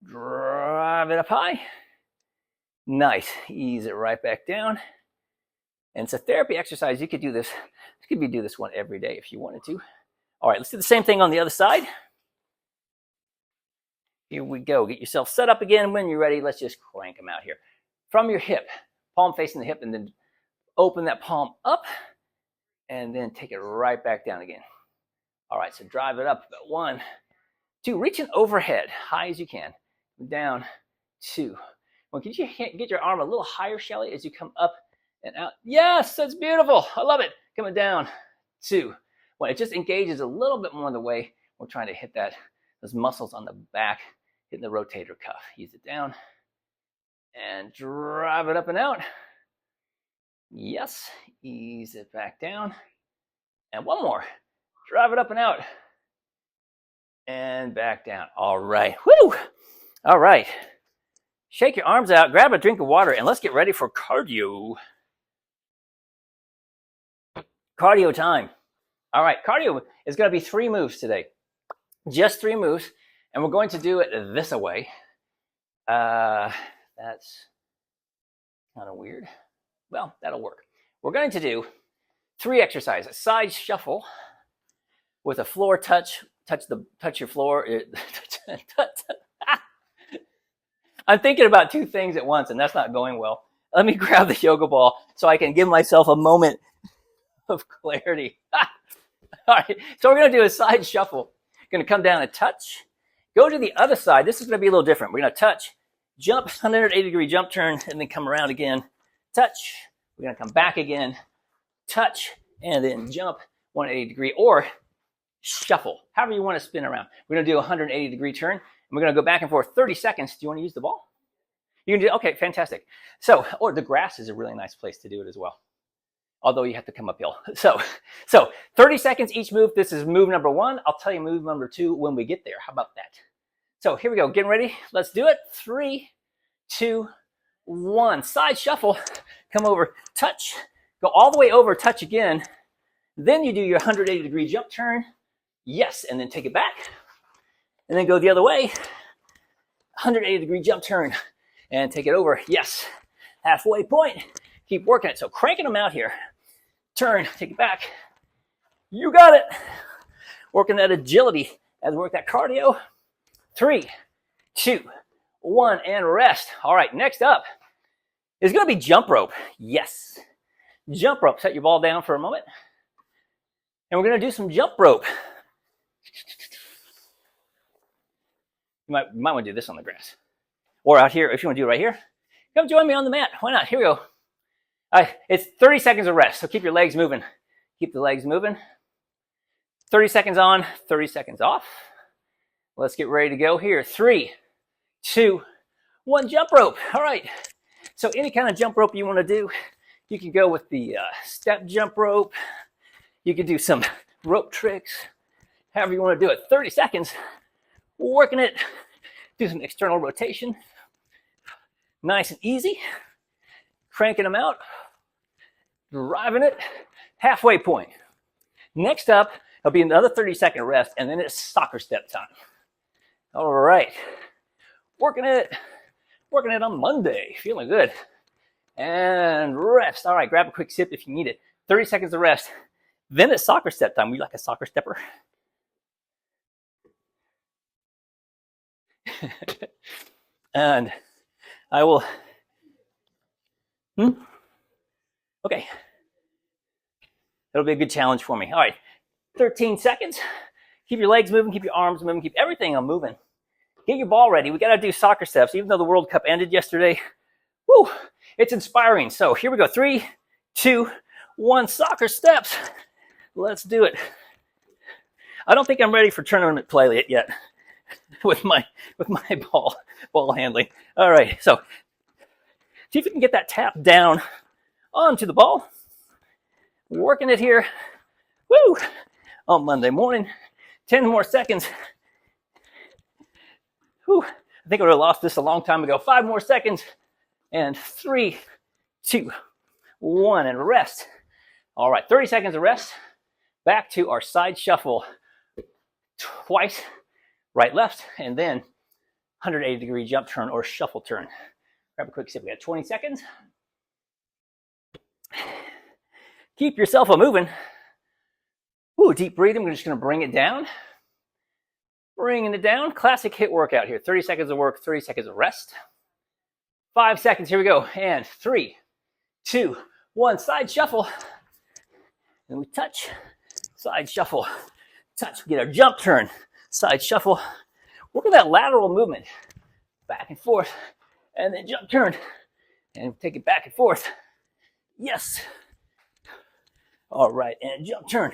Speaker 1: Drive it up high. Nice. Ease it right back down. And it's a therapy exercise. You could do this. You could do this one every day if you wanted to. All right, let's do the same thing on the other side. Here we go. Get yourself set up again. When you're ready, let's just crank them out here. From your hip, palm facing the hip, and then open that palm up, and then take it right back down again. All right, so drive it up. 1, 2. Reaching overhead, high as you can. Down. 2. Well, can you get your arm a little higher, Shelly, as you come up and out? Yes, that's beautiful. I love it. Coming down. 2. Well, it just engages a little bit more the way we're trying to hit those muscles on the back, hitting the rotator cuff. Ease it down and drive it up and out. Yes, ease it back down. And one more. Drive it up and out. And back down. All right. Woo! All right. Shake your arms out, grab a drink of water, and let's get ready for cardio. Cardio time. All right, cardio is going to be 3 moves today. Just 3 moves, and we're going to do it this way. That's kind of weird. Well, that'll work. We're going to do 3 exercises. Side shuffle with a floor touch. Touch your floor. I'm thinking about 2 things at once, and that's not going well. Let me grab the yoga ball so I can give myself a moment of clarity. All right, so we're going to do a side shuffle. Going to come down and touch. Go to the other side. This is going to be a little different. We're going to touch, jump, 180-degree jump turn, and then come around again. Touch. We're going to come back again. Touch, and then jump 180-degree, or shuffle, however you want to spin around. We're going to do a 180-degree turn, and we're going to go back and forth 30 seconds. Do you want to use the ball? You can do, okay, fantastic. So, or the grass is a really nice place to do it as well, although you have to come uphill. So 30 seconds each move. This is move number 1. I'll tell you move number 2 when we get there. How about that? So here we go. Getting ready. Let's do it. 3, 2, 1. Side shuffle. Come over. Touch. Go all the way over. Touch again. Then you do your 180-degree jump turn. Yes. And then take it back. And then go the other way. 180-degree jump turn. And take it over. Yes. Halfway point. Keep working it. So cranking them out here. Turn. Take it back. You got it. Working that agility as we work that cardio. 3, 2, 1, and rest. All right, next up is going to be jump rope. Yes. Jump rope. Set your ball down for a moment. And we're going to do some jump rope. You might want to do this on the grass. Or out here, if you want to do it right here. Come join me on the mat. Why not? Here we go. It's 30 seconds of rest, so keep your legs moving. Keep the legs moving. 30 seconds on, 30 seconds off. Let's get ready to go here. 3, 2, 1, jump rope. All right. So any kind of jump rope you want to do, you can go with the step jump rope. You can do some rope tricks, however you want to do it. 30 seconds, working it. Do some external rotation. Nice and easy. Cranking them out. Driving it. Halfway point. Next up, it'll be another 30-second rest, and then it's soccer step time. All right. Working it on Monday. Feeling good. And rest. All right, grab a quick sip if you need it. 30 seconds of rest. Then it's soccer step time. We like a soccer stepper. And I will... Okay. It'll be a good challenge for me. All right. 13 seconds. Keep your legs moving. Keep your arms moving. Keep everything on moving. Get your ball ready. We got to do soccer steps. Even though the World Cup ended yesterday, woo, it's inspiring. So here we go. 3, 2, 1, soccer steps. Let's do it. I don't think I'm ready for tournament play yet with my ball handling. All right. So see if you can get that tap down onto the ball. Working it here. Woo! On Monday morning. 10 more seconds. Whew. I think I would have lost this a long time ago. 5 more seconds. And 3, 2, 1, and rest. All right, 30 seconds of rest. Back to our side shuffle. Twice, right, left, and then 180-degree jump turn or shuffle turn. Grab a quick sip. We got 20 seconds. Keep yourself a-moving. Ooh, deep breathing. We're just going to bring it down. Bringing it down. Classic HIIT workout here. 30 seconds of work, 30 seconds of rest. 5 seconds. Here we go. And 3, 2, 1. Side shuffle. And we touch. Side shuffle. Touch. We get our jump turn. Side shuffle. Work at that lateral movement. Back and forth. And then jump turn. And take it back and forth. Yes. All right. And jump turn.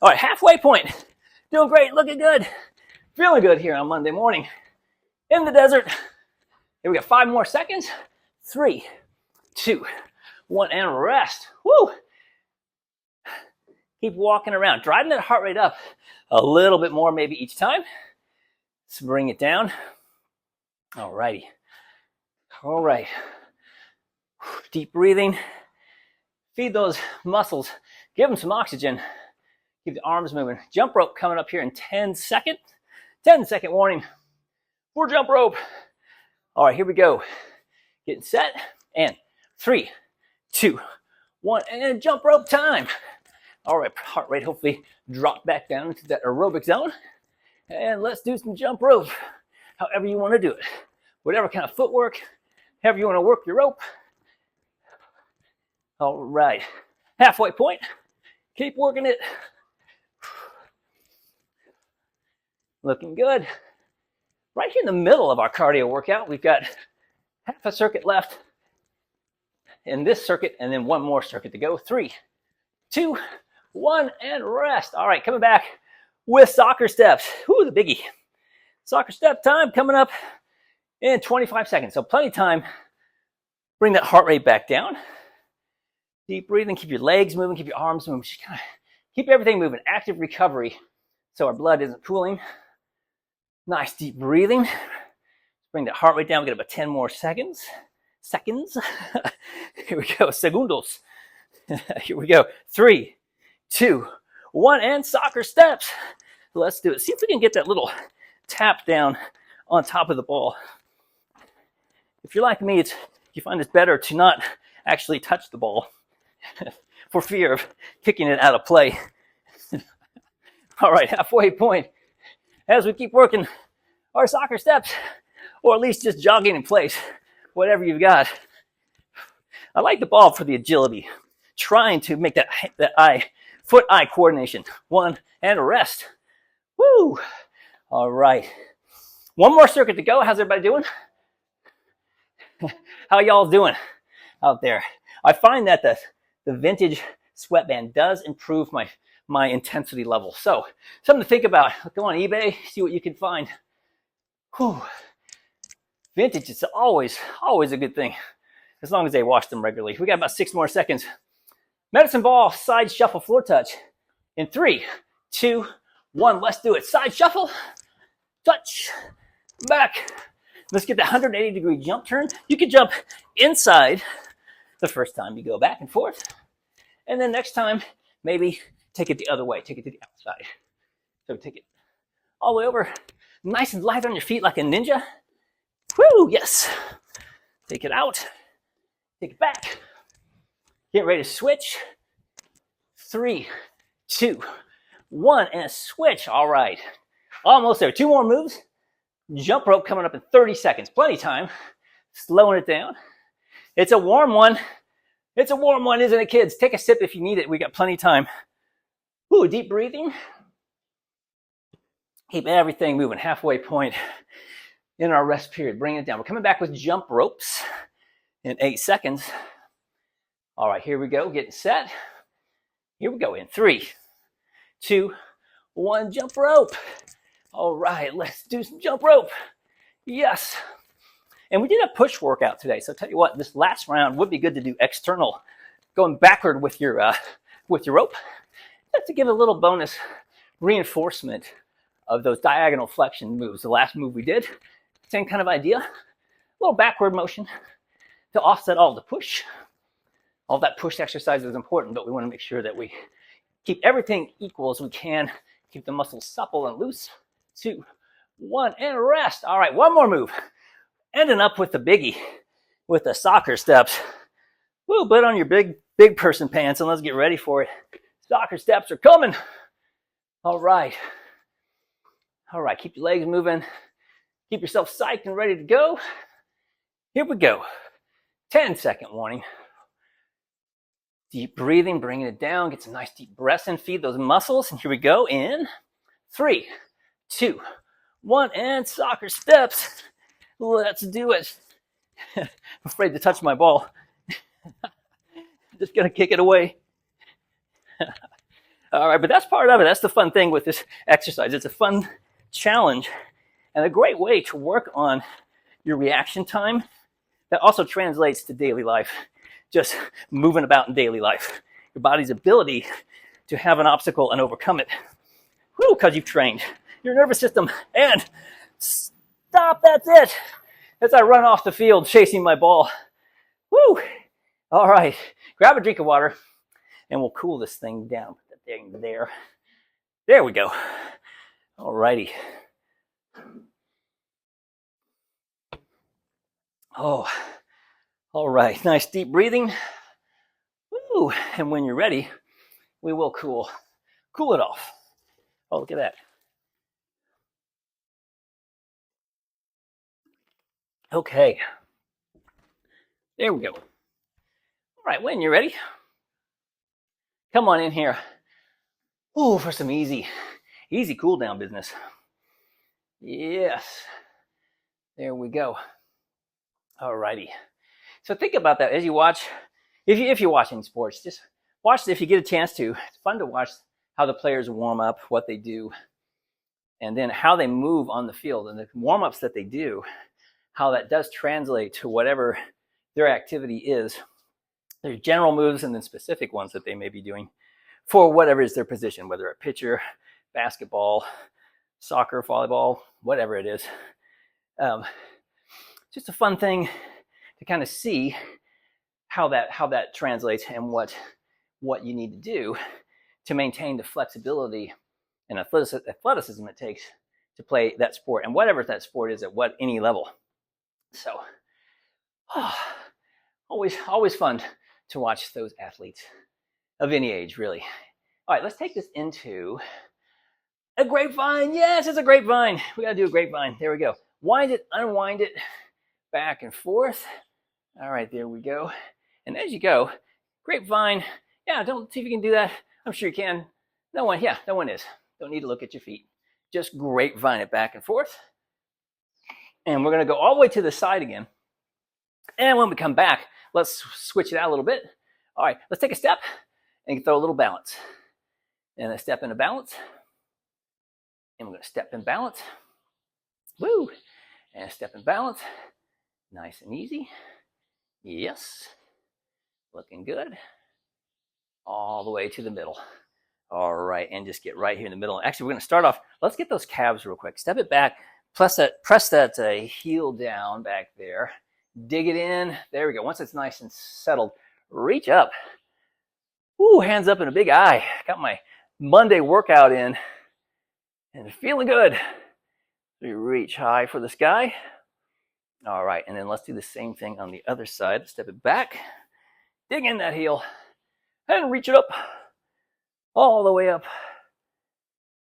Speaker 1: All right. Halfway point. Doing great. Looking good. Feeling good here on Monday morning. In the desert. Here we got 5 more seconds. 3, 2, 1, and rest. Woo! Keep walking around. Driving that heart rate up a little bit more maybe each time. Let's bring it down. All righty. All right. Deep breathing. Feed those muscles Give them some oxygen. Keep the arms moving. Jump rope coming up here in 10 seconds. 10-second warning for jump rope. All right, here we go. Getting set. And 3, 2, 1, and jump rope time. All right, heart rate hopefully drop back down into that aerobic zone. And let's do some jump rope, however you want to do it. Whatever kind of footwork, however you want to work your rope. All right, halfway point. Keep working it. Looking good. Right here in the middle of our cardio workout, we've got half a circuit left in this circuit, and then one more circuit to go. 3, 2, 1, and rest. All right, coming back with soccer steps. Whoo, the biggie. Soccer step time coming up in 25 seconds. So plenty of time. Bring that heart rate back down. Deep breathing. Keep your legs moving. Keep your arms moving. Just kind of keep everything moving. Active recovery so our blood isn't pooling. Nice deep breathing. Bring that heart rate down. We got about 10 more seconds. Here we go. Segundos. Here we go. 3, 2, 1, and soccer steps. Let's do it. See if we can get that little tap down on top of the ball. If you're like me, you find it's better to not actually touch the ball for fear of kicking it out of play. All right, halfway point. As we keep working our soccer steps, or at least just jogging in place, whatever you've got. I like the ball for the agility, trying to make that foot-eye coordination. 1, and rest. Woo! All right. One more circuit to go. How's everybody doing? How y'all doing out there? I find that the vintage sweatband does improve my intensity level. So something to think about. Go on eBay, see what you can find. Whew. Vintage is always a good thing, as long as they wash them regularly. We got about 6 more seconds. Medicine ball, side shuffle, floor touch. In 3, 2, 1, let's do it. Side shuffle, touch, back. Let's get the 180-degree jump turn. You can jump inside the first time you go back and forth. And then next time, maybe take it the other way. Take it to the outside. So take it all the way over. Nice and light on your feet like a ninja. Woo, yes. Take it out. Take it back. Get ready to switch. 3, 2, 1, and switch. All right. Almost there. 2 more moves. Jump rope coming up in 30 seconds. Plenty of time. Slowing it down. It's a warm one. It's a warm one, isn't it, kids? Take a sip if you need it. We got plenty of time. Ooh, deep breathing. Keep everything moving. Halfway point in our rest period. Bring it down. We're coming back with jump ropes in 8 seconds. All right, here we go. Getting set. Here we go in 3, 2, 1, jump rope. All right, let's do some jump rope. Yes. And we did a push workout today. So I'll tell you what, this last round would be good to do external, going backward with your rope. Just to give a little bonus reinforcement of those diagonal flexion moves. The last move we did, same kind of idea. A little backward motion to offset all the push. All that push exercise is important, but we want to make sure that we keep everything equal as we can. Keep the muscles supple and loose. 2, 1, and rest. All right, one more move. Ending up with the biggie, with the soccer steps. Woo, put on your big person pants and let's get ready for it. Soccer steps are coming. All right. All right, keep your legs moving. Keep yourself psyched and ready to go. Here we go. 10-second warning. Deep breathing, bringing it down. Get some nice deep breaths in. Feed those muscles. And here we go in 3, 2, 1, and soccer steps. Let's do it. I'm afraid to touch my ball. Just gonna kick it away. All right, but that's part of it. That's the fun thing with this exercise. It's a fun challenge and a great way to work on your reaction time that also translates to daily life. Just moving about in daily life. Your body's ability to have an obstacle and overcome it. Woo, because you've trained your nervous system. And stop, that's it. As I run off the field chasing my ball. Woo. All right, grab a drink of water. and we'll cool this thing down. Put that thing there. There we go. All righty. Oh, all right. Nice deep breathing. Woo. And when you're ready, we will cool it off. Oh, look at that. Okay. There we go. All right, when you're ready, come on in here. Oh, for some easy cool down business. Yes. There we go. All righty. So think about that as you watch. If you're watching sports, just watch if you get a chance to. It's fun to watch how the players warm up, what they do, and then how they move on the field. And the warm-ups that they do, how that does translate to whatever their activity is. There's general moves and then specific ones that they may be doing for whatever is their position, whether a pitcher, basketball, soccer, volleyball, whatever it is. Just a fun thing to kind of see how that translates and what you need to do to maintain the flexibility and athleticism it takes to play that sport, and whatever that sport is at any level. So, always fun to watch those athletes of any age, really. All right, let's take this into a grapevine. Yes, it's a grapevine. We got to do a grapevine. There we go. Wind it, unwind it, back and forth. All right, there we go. And as you go, grapevine. Yeah, don't see if you can do that. I'm sure you can. No one is. Don't need to look at your feet. Just grapevine it back and forth. And we're going to go all the way to the side again. And when we come back, let's switch it out a little bit. All right, let's take a step and throw a little balance. And a step into balance. And we're going to step in balance. Woo! And a step in balance. Nice and easy. Yes. Looking good. All the way to the middle. All right, and just get right here in the middle. Actually, we're going to start off. Let's get those calves real quick. Step it back. Press that heel down back there. Dig it in. There we go. Once it's nice and settled, reach up. Ooh, hands up and a big eye. Got my Monday workout in and feeling good. We reach high for the sky. All right, and then let's do the same thing on the other side. Step it back. Dig in that heel and reach it up. All the way up.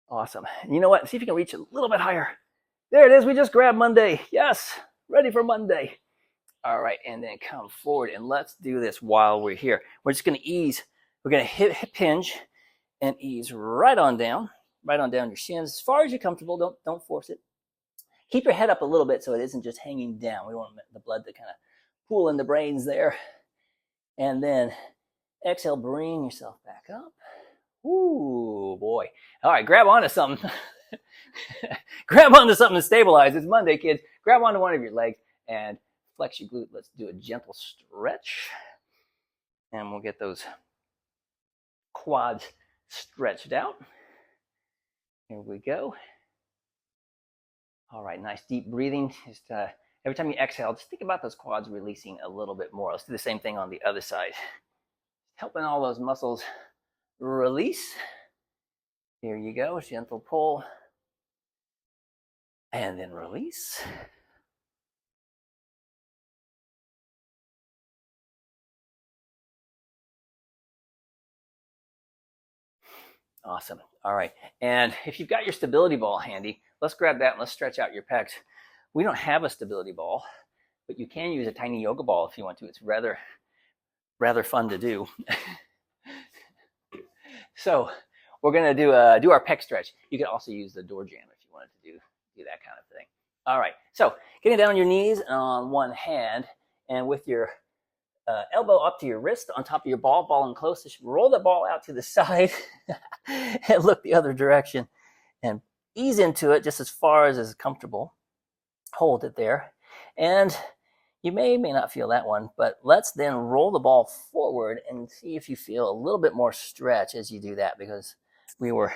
Speaker 1: Awesome. And you know what? See if you can reach a little bit higher. There it is. We just grabbed Monday. Yes. Ready for Monday. All right. And then come forward and let's do this while we're here. We're just going to ease. We're going to hip hinge and ease right on down your shins as far as you're comfortable. Don't force it. Keep your head up a little bit so it isn't just hanging down. We want the blood to kind of pool in the brains there. And then exhale, bring yourself back up. Ooh, boy. All right, grab onto something. Grab onto something to stabilize. It's Monday, kids. Grab onto one of your legs and flex your glute. Let's do a gentle stretch. And we'll get those quads stretched out. Here we go. All right, nice deep breathing. Just every time you exhale, just think about those quads releasing a little bit more. Let's do the same thing on the other side. Helping all those muscles release. Here you go, gentle pull. And then release. Awesome. All right. And if you've got your stability ball handy, let's grab that and let's stretch out your pecs. We don't have a stability ball, but you can use a tiny yoga ball if you want to. It's rather fun to do. So we're going to do our pec stretch. You can also use the door jam if you wanted to do that kind of thing. All right. So getting down on your knees on one hand and with your elbow up to your wrist on top of your ball and close. Just roll the ball out to the side and look the other direction and ease into it just as far as is comfortable. Hold it there. And you may not feel that one, but let's then roll the ball forward and see if you feel a little bit more stretch as you do that, because we're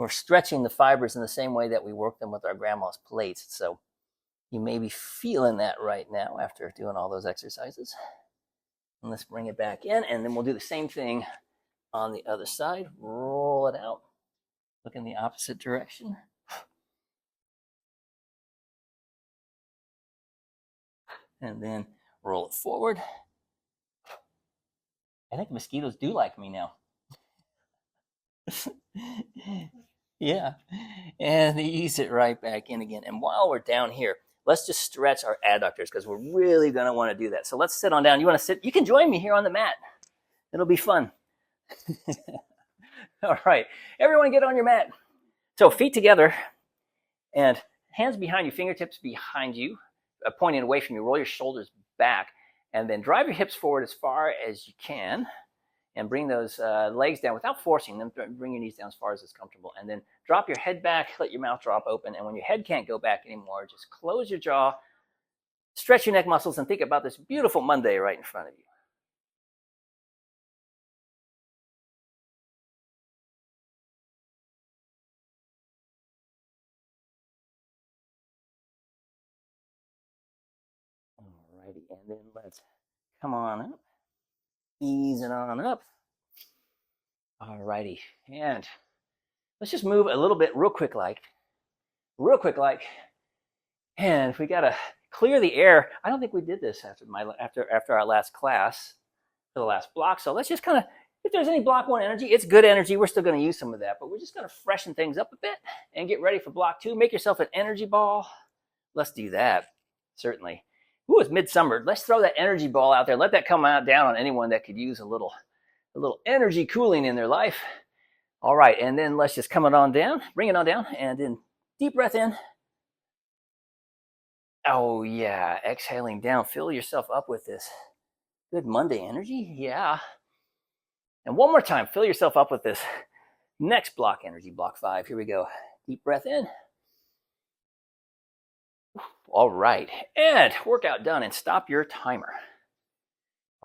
Speaker 1: stretching the fibers in the same way that we work them with our grandma's plates. So you may be feeling that right now after doing all those exercises. And let's bring it back in, and then we'll do the same thing On the other side, roll it out. Look in the opposite direction. And then roll it forward. I think mosquitoes do like me now. Yeah. And ease it right back in again. And while we're down here, let's just stretch our adductors because we're really going to want to do that. So let's sit on down. You want to sit? You can join me here on the mat. It'll be fun. All right. Everyone get on your mat. So feet together and hands behind you, fingertips behind you, pointing away from you. Roll your shoulders back and then drive your hips forward as far as you can and bring those legs down without forcing them. Bring your knees down as far as it's comfortable. And then drop your head back, let your mouth drop open. And when your head can't go back anymore, just close your jaw, stretch your neck muscles, and think about this beautiful Monday right in front of you. Alrighty, and then let's come on up. Ease it on up. Alrighty, and let's just move a little bit real quick like. And we gotta clear the air. I don't think we did this after our last class, for the last block. So let's just kind of, if there's any block one energy, it's good energy. We're still gonna use some of that, but we're just gonna freshen things up a bit and get ready for block two. Make yourself an energy ball. Let's do that, certainly. Ooh, it's midsummer. Let's throw that energy ball out there. Let that come out down on anyone that could use a little energy cooling in their life. All right, and then let's just come it on down, bring it on down, and then deep breath in. Oh yeah, exhaling down. Fill yourself up with this good Monday energy. Yeah. And one more time, fill yourself up with this next block energy, block 5. Here we go. Deep breath in. All right, and workout done, and stop your timer.